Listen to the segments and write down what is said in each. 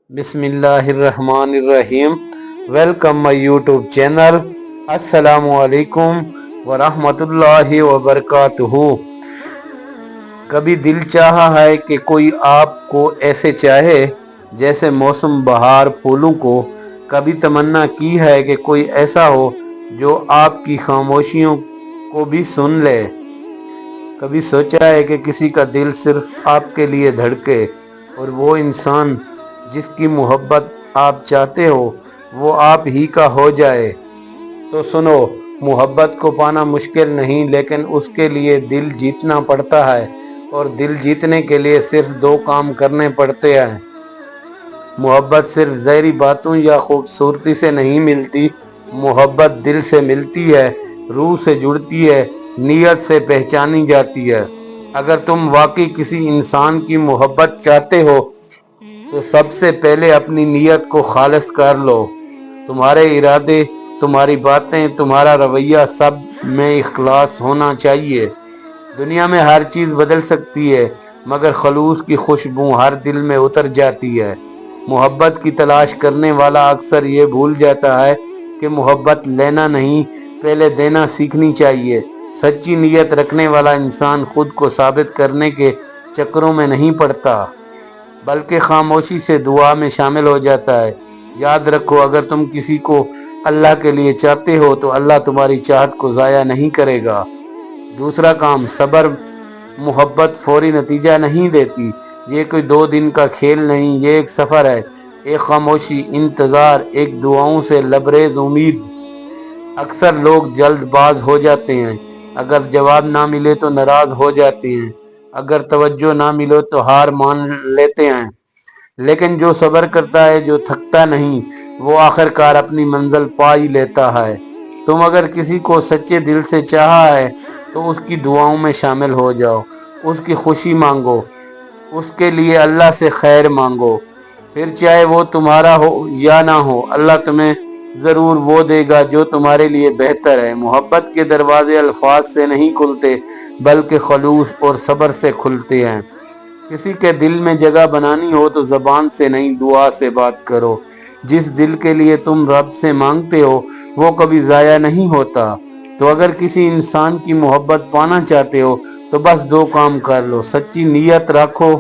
بسم اللہ الرحمن الرحیم۔ ویلکم مائی یوٹیوب چینل۔ السلام علیکم ورحمۃ اللہ وبرکاتہ۔ کبھی دل چاہا ہے کہ کوئی آپ کو ایسے چاہے جیسے موسم بہار پھولوں کو۔ کبھی تمنا کی ہے کہ کوئی ایسا ہو جو آپ کی خاموشیوں کو بھی سن لے۔ کبھی سوچا ہے کہ کسی کا دل صرف آپ کے لیے دھڑکے اور وہ انسان جس کی محبت آپ چاہتے ہو وہ آپ ہی کا ہو جائے؟ تو سنو، محبت کو پانا مشکل نہیں، لیکن اس کے لیے دل جیتنا پڑتا ہے، اور دل جیتنے کے لیے صرف دو کام کرنے پڑتے ہیں۔ محبت صرف ظاہری باتوں یا خوبصورتی سے نہیں ملتی، محبت دل سے ملتی ہے، روح سے جڑتی ہے، نیت سے پہچانی جاتی ہے۔ اگر تم واقعی کسی انسان کی محبت چاہتے ہو تو سب سے پہلے اپنی نیت کو خالص کر لو۔ تمہارے ارادے، تمہاری باتیں، تمہارا رویہ سب میں اخلاص ہونا چاہیے۔ دنیا میں ہر چیز بدل سکتی ہے، مگر خلوص کی خوشبو ہر دل میں اتر جاتی ہے۔ محبت کی تلاش کرنے والا اکثر یہ بھول جاتا ہے کہ محبت لینا نہیں، پہلے دینا سیکھنی چاہیے۔ سچی نیت رکھنے والا انسان خود کو ثابت کرنے کے چکروں میں نہیں پڑتا، بلکہ خاموشی سے دعا میں شامل ہو جاتا ہے۔ یاد رکھو، اگر تم کسی کو اللہ کے لیے چاہتے ہو تو اللہ تمہاری چاہت کو ضائع نہیں کرے گا۔ دوسرا کام، صبر۔ محبت فوری نتیجہ نہیں دیتی، یہ کوئی 2 دن کا کھیل نہیں، یہ ایک سفر ہے، ایک خاموشی، انتظار، ایک دعاؤں سے لبریز امید۔ اکثر لوگ جلد باز ہو جاتے ہیں، اگر جواب نہ ملے تو ناراض ہو جاتے ہیں، اگر توجہ نہ ملے تو ہار مان لیتے ہیں، لیکن جو صبر کرتا ہے، جو تھکتا نہیں، وہ آخرکار اپنی منزل پا ہی لیتا ہے۔ تم اگر کسی کو سچے دل سے چاہا ہے تو اس کی دعاؤں میں شامل ہو جاؤ، اس کی خوشی مانگو، اس کے لیے اللہ سے خیر مانگو، پھر چاہے وہ تمہارا ہو یا نہ ہو، اللہ تمہیں ضرور وہ دے گا جو تمہارے لیے بہتر ہے۔ محبت کے دروازے الفاظ سے نہیں کھلتے، بلکہ خلوص اور صبر سے کھلتے ہیں۔ کسی کے دل میں جگہ بنانی ہو تو زبان سے نہیں، دعا سے بات کرو۔ جس دل کے لیے تم رب سے مانگتے ہو وہ کبھی ضائع نہیں ہوتا۔ تو اگر کسی انسان کی محبت پانا چاہتے ہو تو بس 2 کام کر لو، سچی نیت رکھو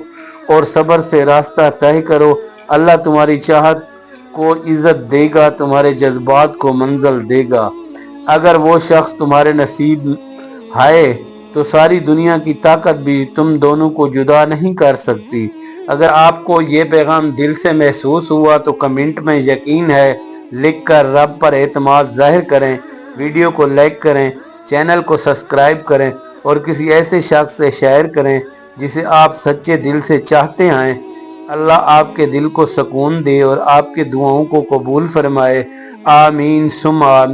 اور صبر سے راستہ طے کرو۔ اللہ تمہاری چاہت کو عزت دے گا، تمہارے جذبات کو منزل دے گا۔ اگر وہ شخص تمہارے نصیب ہے تو ساری دنیا کی طاقت بھی تم دونوں کو جدا نہیں کر سکتی۔ اگر آپ کو یہ پیغام دل سے محسوس ہوا تو کمنٹ میں یقین ہے لکھ کر رب پر اعتماد ظاہر کریں، ویڈیو کو لائک کریں، چینل کو سبسکرائب کریں اور کسی ایسے شخص سے شیئر کریں جسے آپ سچے دل سے چاہتے ہیں۔ اللہ آپ کے دل کو سکون دے اور آپ کے دعاؤں کو قبول فرمائے۔ آمین ثم آمین۔